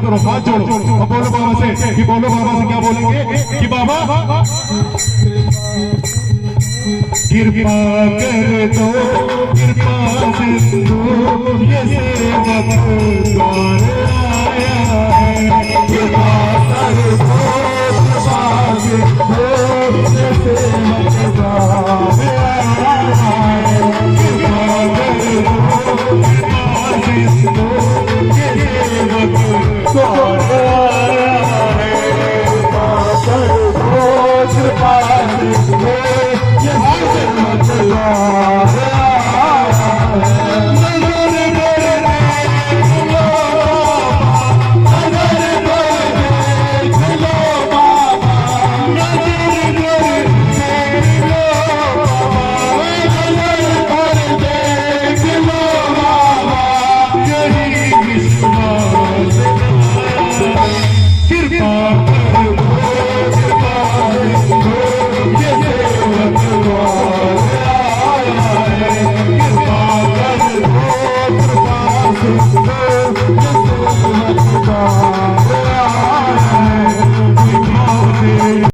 करो, हाथ जोड़ो और बोलो बाबा से कि बोलो बाबा से क्या बोलेंगे कि बाबा कृपा कर दो, कृपा सिंधु ये सेवक द्वार आया है। कृपा कर दो, कृपा सिंधु ये सेवक द्वार आया है। कृपा कर दो, कृपा सिंधु ये सेवक द्वार आया है। कृपा कर दो, कृपा सिंधु Oh